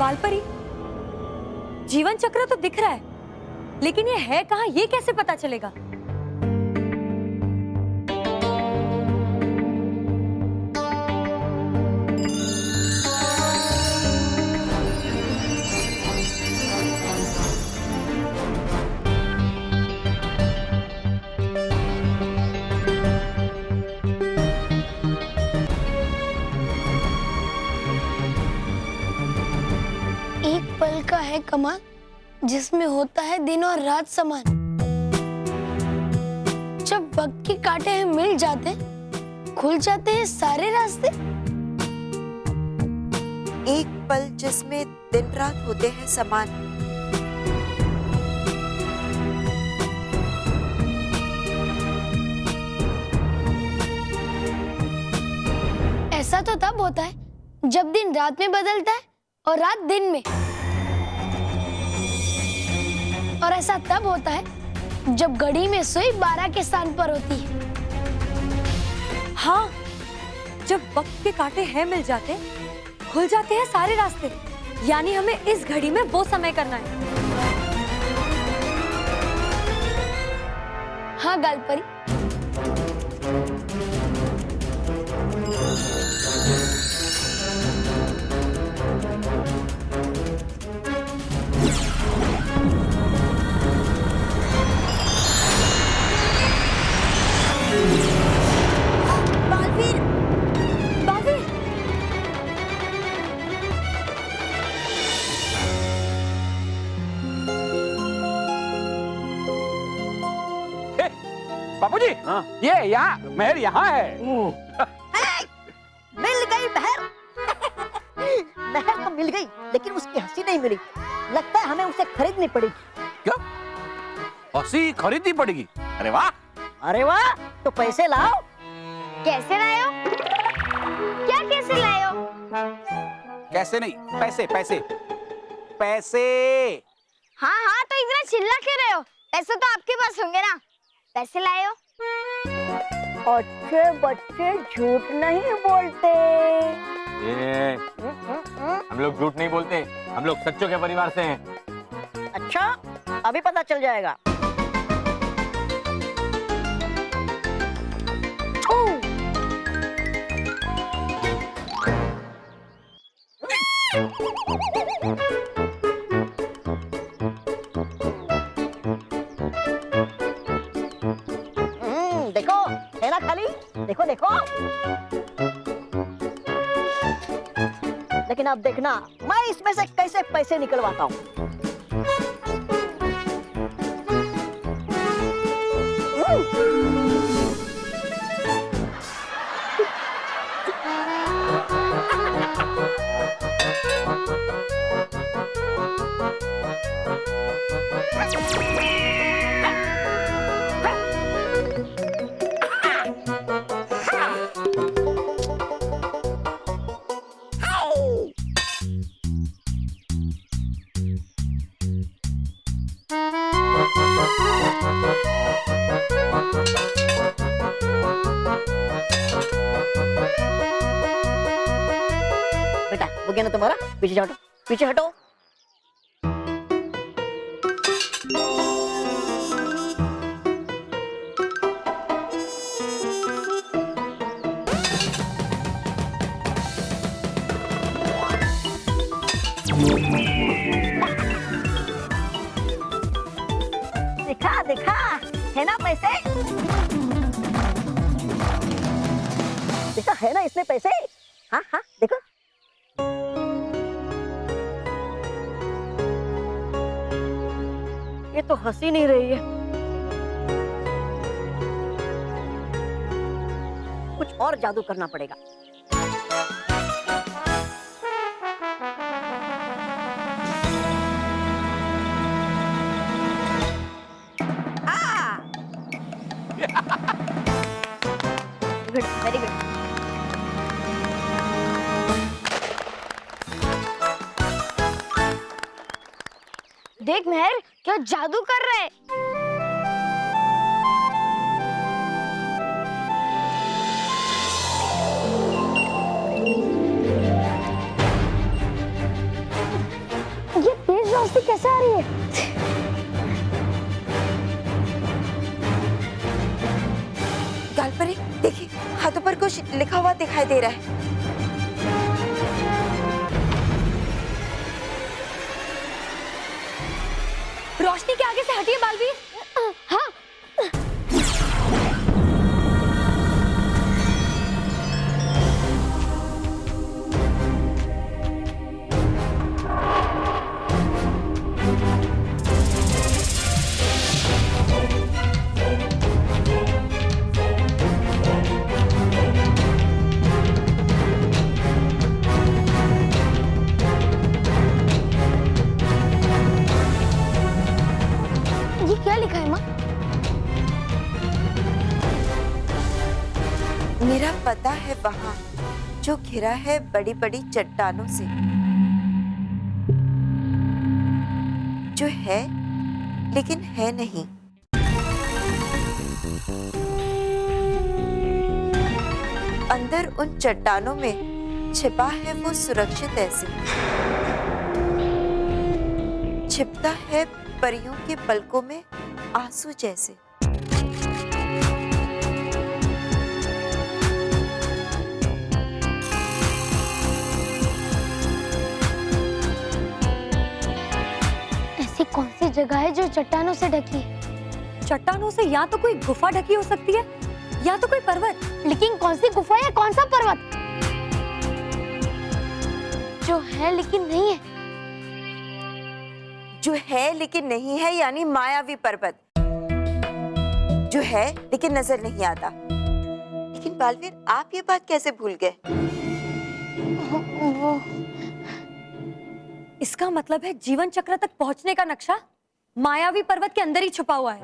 बालपरी, जीवन चक्र तो दिख रहा है, लेकिन ये है कहाँ, ये कैसे पता चलेगा? पल का है कमाल, जिसमें होता है दिन और रात समान। जब वक्त के कांटे हैं मिल जाते, खुल जाते हैं सारे रास्ते। एक पल जिसमें दिन रात होते हैं समान। ऐसा तो तब होता है जब दिन रात में बदलता है और रात दिन में। और ऐसा तब होता है जब घड़ी में सुई 12 के स्थान पर होती है। हाँ, जब वक्त के कांटे हैं मिल जाते, खुल जाते हैं सारे रास्ते। यानी हमें इस घड़ी में वो समय करना है। हाँ गालपरी, बालवीर, बालवीर, बापूजी, हाँ? ये यहाँ महर यहाँ है। मिल गई महर। महर तो मिल गई, लेकिन उसकी हंसी नहीं मिली। लगता है हमें उसे खरीदनी पड़ेगी। क्या? हंसी खरीदनी पड़ेगी? अरे वाह! अरे वाह, तो पैसे लाओ। कैसे लाए हो? क्या कैसे लाए हो? कैसे नहीं, पैसे पैसे पैसे। हाँ हाँ, तो इतना चिल्ला क्यों रहे हो? पैसे तो आपके पास होंगे ना। पैसे लाए हो? अच्छे बच्चे झूठ नहीं बोलते। ये हम लोग झूठ नहीं बोलते, हम लोग सच्चों के परिवार से हैं। अच्छा, अभी पता चल जाएगा। देखो है ना खाली, देखो देखो। लेकिन अब देखना मैं इसमें से कैसे पैसे निकलवाता हूँ। बेटा वो गया ना तुम्हारा, पीछे हटो, पीछे हटो। देखा देखा है ना पैसे, देखा है ना इसमें पैसे। हाँ हाँ देखो। ये तो हंसी नहीं रही है। कुछ और जादू करना पड़ेगा। Good, very good. देख महर, क्या जादू कर रहा है। कुछ लिखा हुआ दिखाई दे रहा है। रोशनी के आगे से हटिए बालवीर। हाँ। ये क्या लिखा है माँ? मेरा पता है वहां, जो घिरा है बड़ी बड़ी चट्टानों से, जो है लेकिन है नहीं। अंदर उन चट्टानों में छिपा है वो सुरक्षित ऐसे, छिपता है परियों के पलकों में आंसू जैसे। ऐसी कौन सी जगह है जो चट्टानों से ढकी है? चट्टानों से या तो कोई गुफा ढकी हो सकती है या तो कोई पर्वत। लेकिन कौन सी गुफा या कौन सा पर्वत जो है लेकिन नहीं है? जो है लेकिन नहीं है यानी मायावी पर्वत, जो है लेकिन नजर नहीं आता। लेकिन बालवीर, आप ये बात कैसे भूल गए? वो इसका मतलब है जीवन चक्र तक पहुंचने का नक्शा मायावी पर्वत के अंदर ही छुपा हुआ है।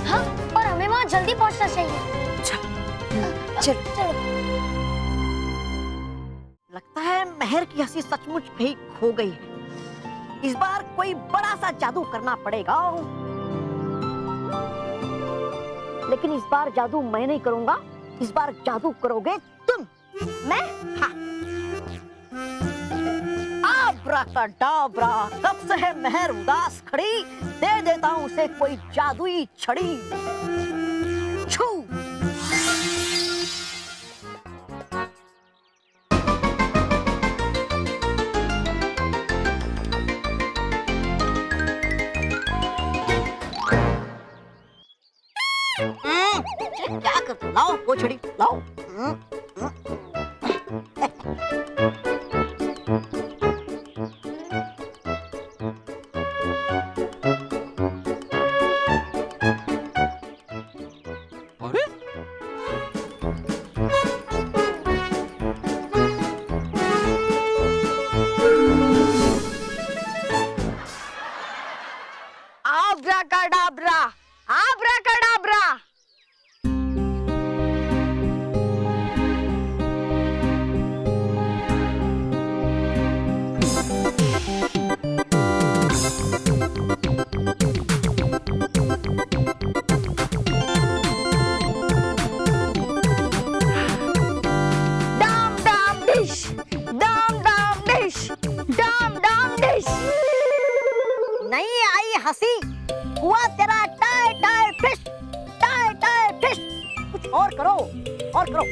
हाँ, और हमें वहाँ जल्दी पहुँचना चाहिए। चलो चलो। लगता है मेहर की हंसी सचमुच कहीं खो गई है। इस बार कोई बड़ा सा जादू करना पड़ेगा। लेकिन इस बार जादू मैं नहीं करूंगा, इस बार जादू करोगे तुम। मैं? हाँ। आब्राकाडाब्रा, कब से है मेहर उदास खड़ी, दे देता हूँ उसे कोई जादुई छड़ी। छू। क्या करते हो? लाओ वो छड़ी लाओ। अरे आब्राकाडाब्रा, आब्राकाडाब्रा। डाम डाम डिश, डाम डाम डिश, डाम डाम डिश। नहीं आई हंसी, हुआ तेरा टाय टाय फिश, टाय टाय फिश। कुछ और करो, और करो।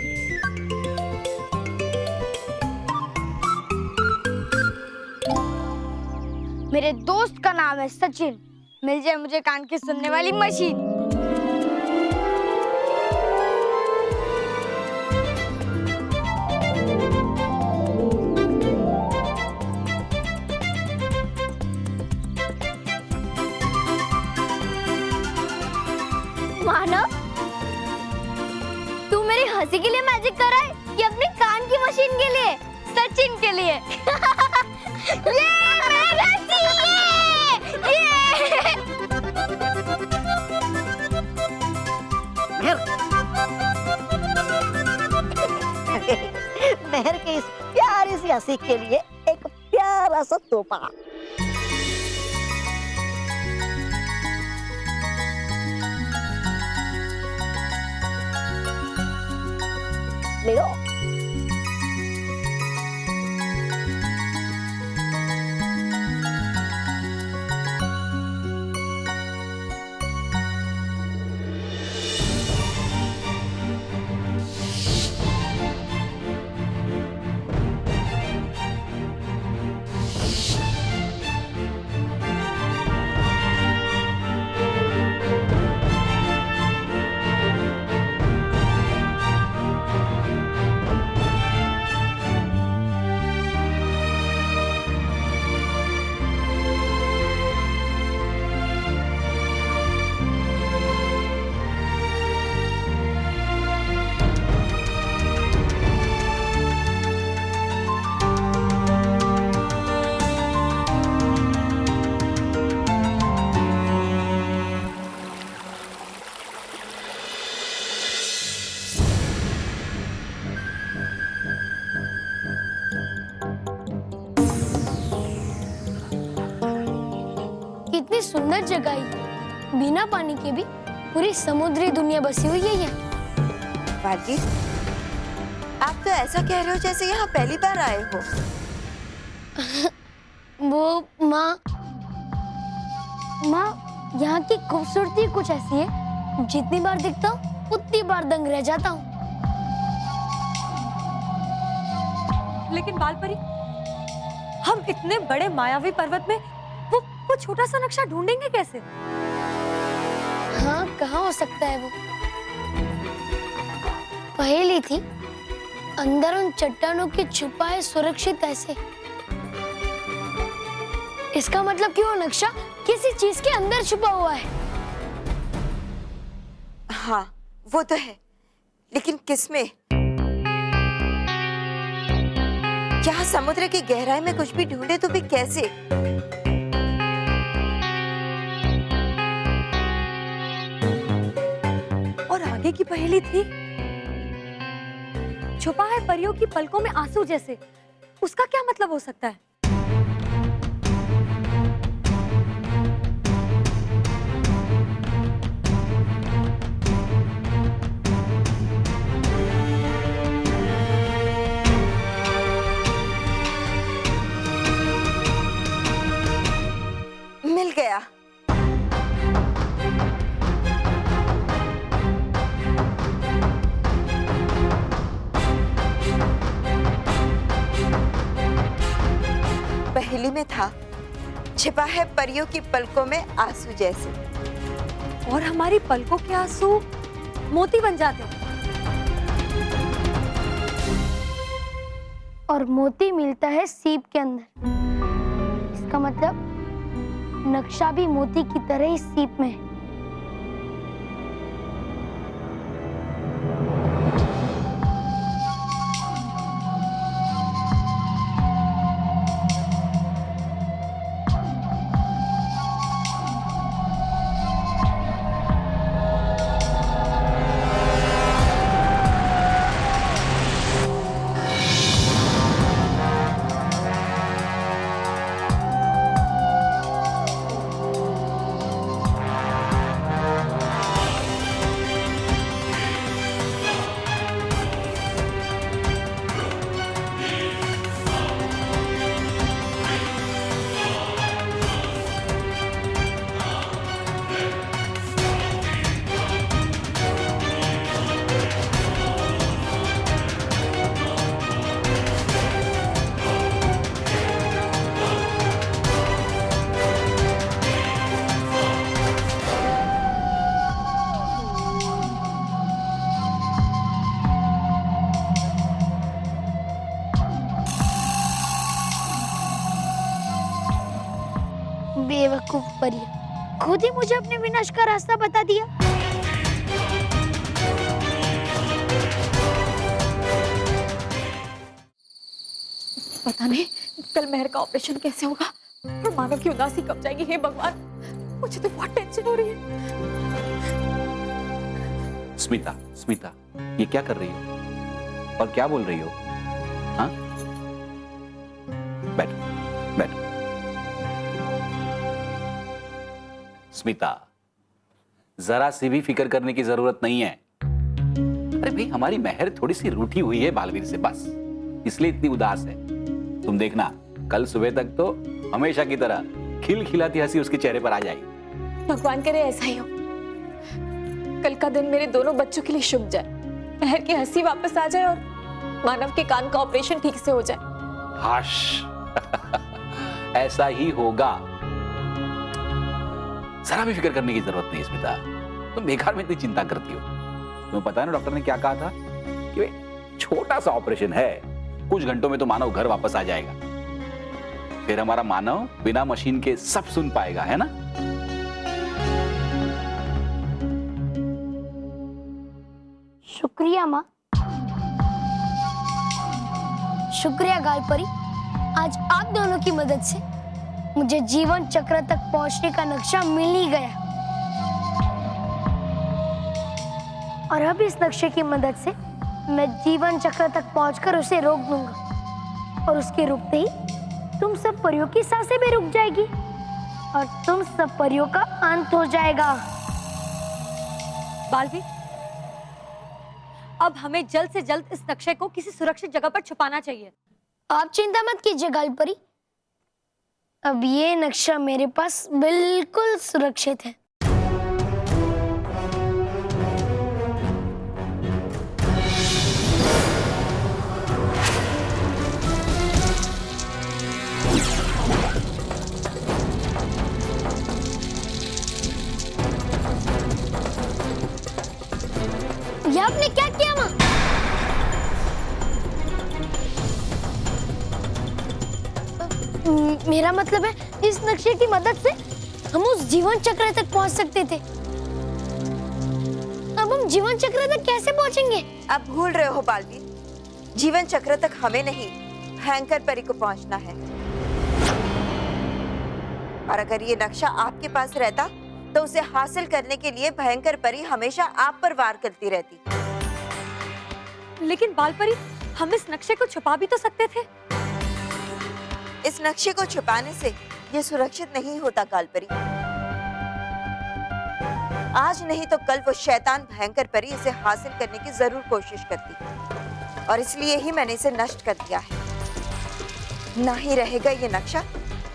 मेरे दोस्त का नाम है सचिन, मिल जाए मुझे कान की सुनने वाली मशीन। मानव, तू मेरी हंसी के लिए मैजिक कर रहा है या अपने कान की मशीन के लिए? सचिन के लिए। ये मेरा ये। मेहर की इस प्यारी सी हंसी के लिए एक प्यारा सा तोहफा। ले लो। सुंदर जगह है। बिना पानी के भी पूरी समुद्री दुनिया बसी हुई है यहाँ। बालवीर, आप तो ऐसा कह रहे हो जैसे यहाँ पहली बार आए हो। वो माँ यहाँ की खूबसूरती कुछ ऐसी है, जितनी बार दिखता हूँ उतनी बार दंग रह जाता हूँ। लेकिन बालपरी, हम इतने बड़े मायावी पर्वत में वो छोटा सा नक्शा ढूंढेंगे कैसे? हाँ, कहाँ हो सकता है वो? पहेली थी, अंदर उन चट्टानों के छुपाए सुरक्षित ऐसे। इसका मतलब कि वो नक्शा किसी चीज के अंदर छुपा हुआ है। हाँ, वो तो है, लेकिन किसमें? यहाँ समुद्र की गहराई में कुछ भी ढूंढे तो भी कैसे? और आगे की पहेली थी, छुपा है परियों की पलकों में आंसू जैसे। उसका क्या मतलब हो सकता है? मिल गया। पहेली में था, छिपा है परियों की पलकों में आंसू जैसे। और हमारी पलकों के आंसू मोती बन जाते हैं। और मोती मिलता है सीप के अंदर। इसका मतलब नक्शा भी मोती की तरह ही सीप में है। बेवकूफ परिया, खुद ही मुझे अपने विनाश का रास्ता बता दिया। पता नहीं कल मेहर का ऑपरेशन कैसे होगा और मानव की उदासी कब जाएगी। हे भगवान, मुझे तो बहुत टेंशन हो रही है। स्मिता, स्मिता, ये क्या कर रही हो और क्या बोल रही हो? हाँ, बैठो, बैठो। स्मिता, जरा सी भी फिक्र करने की जरूरत नहीं है। अरे भाई, हमारी मेहर थोड़ी सी रूठी हुई है बालवीर से, बस इसलिए इतनी उदास है। तुम देखना, कल सुबह तक तो हमेशा की तरह खिलखिलाती हंसी उसके चेहरे पर आ जाएगी। भगवान करे ऐसा ही हो। कल का दिन मेरे दोनों बच्चों के लिए शुभ जाए, मेहर की हंसी वापस आ जाए और मानव के कान का ऑपरेशन ठीक से हो जाए। हाश ऐसा ही होगा। जरा भी फिक्र करने की जरूरत नहीं स्मिता, तुम बेकार में इतनी चिंता करती हो। तुम्हें पता है ना डॉक्टर ने क्या कहा था कि छोटा सा ऑपरेशन है, कुछ घंटों में तो मानव घर वापस आ जाएगा। फिर हमारा मानव बिना मशीन के सब सुन पाएगा, है ना? शुक्रिया माँ, शुक्रिया गालपरी। आज आप दोनों की मदद से मुझे जीवन चक्र तक पहुंचने का नक्शा मिल ही गया। और अब इस नक्शे की मदद से मैं जीवन चक्र तक पहुंचकर उसे रोक दूंगा और उसके रुकते ही तुम सब परियों की सांसें भी रुक जाएगी। और तुम सब परियों का अंत हो जाएगा। बालवीर, अब हमें जल्द से जल्द इस नक्शे को किसी सुरक्षित जगह पर छुपाना चाहिए। आप चिंता मत कीजिए गालपरी, अब ये नक्शा मेरे पास बिल्कुल सुरक्षित है। ये आपने क्या किया माँ? मेरा मतलब है इस नक्शे की मदद से हम उस जीवन चक्र तक पहुंच सकते थे। अब हम जीवन चक्र तक कैसे पहुंचेंगे? आप भूल रहे हो बालवीर, जीवन चक्र तक हमें नहीं, भयंकर परी को पहुंचना है। और अगर ये नक्शा आपके पास रहता तो उसे हासिल करने के लिए भयंकर परी हमेशा आप पर वार करती रहती। लेकिन बालपरी, हम इस नक्शे को छुपा भी तो सकते थे। इस नक्शे को छुपाने से ये सुरक्षित नहीं होता कालपरी। आज नहीं तो कल वो शैतान भयंकर परी इसे हासिल करने की जरूर कोशिश करती, और इसलिए ही मैंने इसे नष्ट कर दिया है। ना ही रहेगा ये नक्शा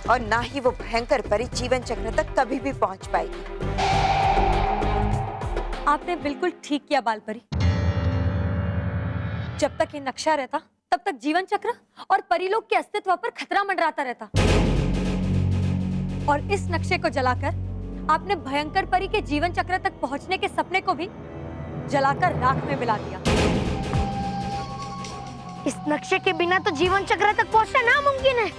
और ना ही वो भयंकर परी जीवन चक्र तक कभी भी पहुंच पाएगी। आपने बिल्कुल ठीक किया बालपरी। जब तक ये नक्शा रहता तब तक जीवन चक्र और परीलोक के अस्तित्व पर खतरा मंडराता रहता। और इस नक्शे को जलाकर आपने भयंकर परी के जीवन चक्र तक पहुंचने के सपने को भी जलाकर राख में मिला दिया। इस नक्शे के बिना तो जीवन चक्र तक पहुंचना नामुमकिन है।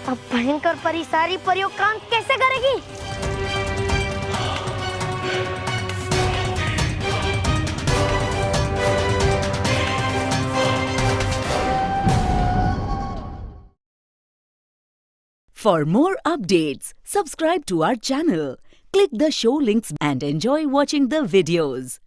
अब भयंकर परी सारी परियों का अंत कैसे करेगी? For more updates, subscribe to our channel, click the show links and enjoy watching the videos.